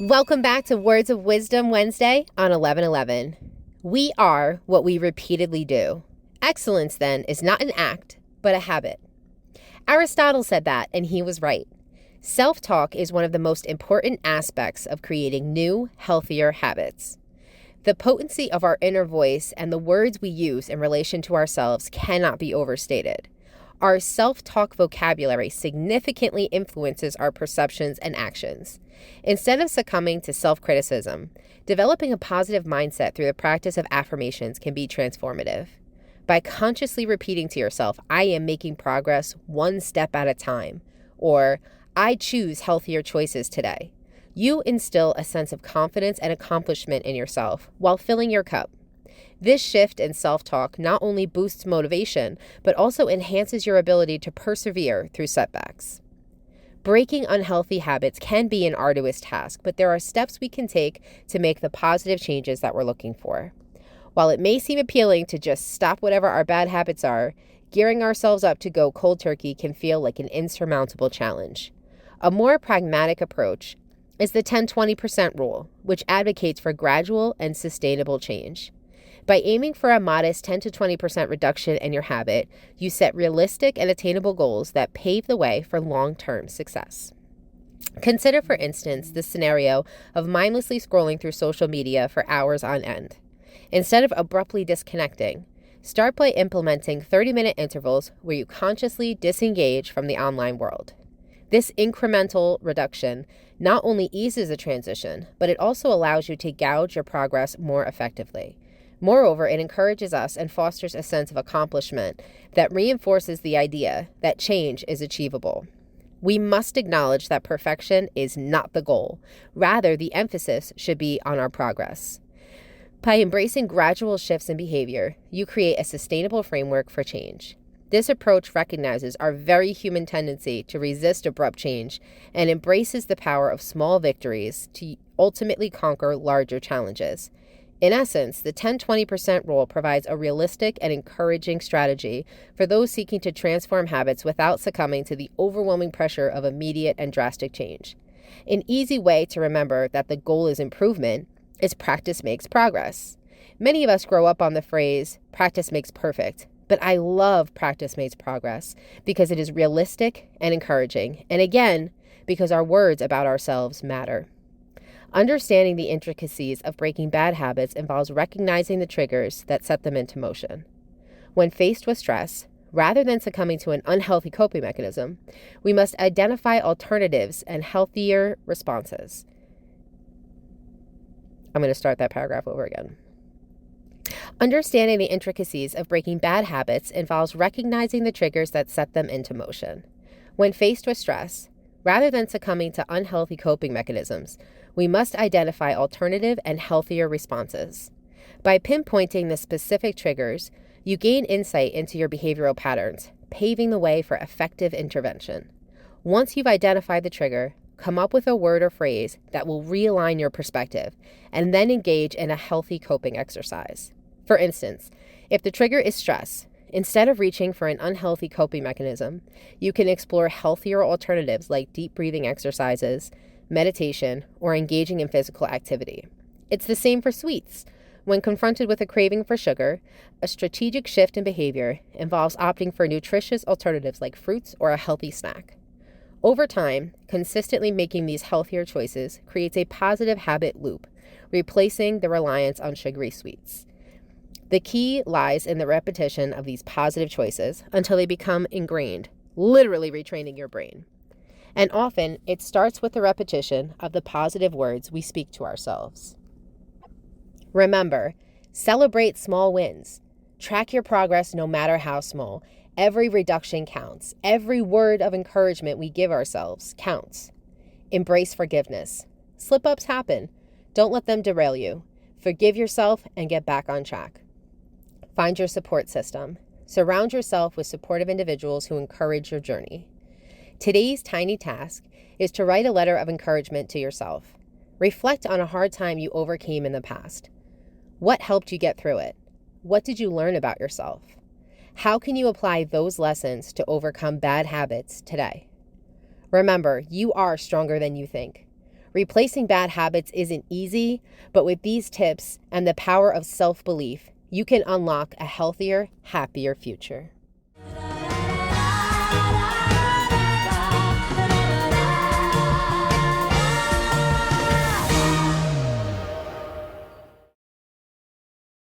Welcome back to Words of Wisdom Wednesday on 11/11. We are what we repeatedly do. Excellence, then, is not an act, but a habit. Aristotle said that, and he was right. Self-talk is one of the most important aspects of creating new, healthier habits. The potency of our inner voice and the words we use in relation to ourselves cannot be overstated. Our self-talk vocabulary significantly influences our perceptions and actions. Instead of succumbing to self-criticism, developing a positive mindset through the practice of affirmations can be transformative. By consciously repeating to yourself, I am making progress one step at a time, or I choose healthier choices today, you instill a sense of confidence and accomplishment in yourself while filling your cup. This shift in self-talk not only boosts motivation, but also enhances your ability to persevere through setbacks. Breaking unhealthy habits can be an arduous task, but there are steps we can take to make the positive changes that we're looking for. While it may seem appealing to just stop whatever our bad habits are, gearing ourselves up to go cold turkey can feel like an insurmountable challenge. A more pragmatic approach is the 10-20% rule, which advocates for gradual and sustainable change. By aiming for a modest 10 to 20% reduction in your habit, you set realistic and attainable goals that pave the way for long-term success. Consider, for instance, the scenario of mindlessly scrolling through social media for hours on end. Instead of abruptly disconnecting, start by implementing 30-minute intervals where you consciously disengage from the online world. This incremental reduction not only eases the transition, but it also allows you to gauge your progress more effectively. Moreover, it encourages us and fosters a sense of accomplishment that reinforces the idea that change is achievable. We must acknowledge that perfection is not the goal. Rather, the emphasis should be on our progress. By embracing gradual shifts in behavior, you create a sustainable framework for change. This approach recognizes our very human tendency to resist abrupt change and embraces the power of small victories to ultimately conquer larger challenges. In essence, the 10-20% rule provides a realistic and encouraging strategy for those seeking to transform habits without succumbing to the overwhelming pressure of immediate and drastic change. An easy way to remember that the goal is improvement is practice makes progress. Many of us grow up on the phrase, practice makes perfect, but I love practice makes progress because it is realistic and encouraging, and again, because our words about ourselves matter. Understanding the intricacies of breaking bad habits involves recognizing the triggers that set them into motion. When faced with stress, rather than succumbing to an unhealthy coping mechanism, we must identify alternatives and healthier responses. I'm going to start that paragraph over again. Understanding the intricacies of breaking bad habits involves recognizing the triggers that set them into motion. When faced with stress, rather than succumbing to unhealthy coping mechanisms, we must identify alternative and healthier responses. By pinpointing the specific triggers, you gain insight into your behavioral patterns, paving the way for effective intervention. Once you've identified the trigger, come up with a word or phrase that will realign your perspective, and then engage in a healthy coping exercise. For instance, if the trigger is stress, instead of reaching for an unhealthy coping mechanism, you can explore healthier alternatives like deep breathing exercises, meditation, or engaging in physical activity. It's the same for sweets. When confronted with a craving for sugar, a strategic shift in behavior involves opting for nutritious alternatives like fruits or a healthy snack. Over time, consistently making these healthier choices creates a positive habit loop, replacing the reliance on sugary sweets. The key lies in the repetition of these positive choices until they become ingrained, literally retraining your brain. And often, it starts with the repetition of the positive words we speak to ourselves. Remember, celebrate small wins. Track your progress no matter how small. Every reduction counts. Every word of encouragement we give ourselves counts. Embrace forgiveness. Slip-ups happen. Don't let them derail you. Forgive yourself and get back on track. Find your support system. Surround yourself with supportive individuals who encourage your journey. Today's tiny task is to write a letter of encouragement to yourself. Reflect on a hard time you overcame in the past. What helped you get through it? What did you learn about yourself? How can you apply those lessons to overcome bad habits today? Remember, you are stronger than you think. Replacing bad habits isn't easy, but with these tips and the power of self-belief, you can unlock a healthier, happier future.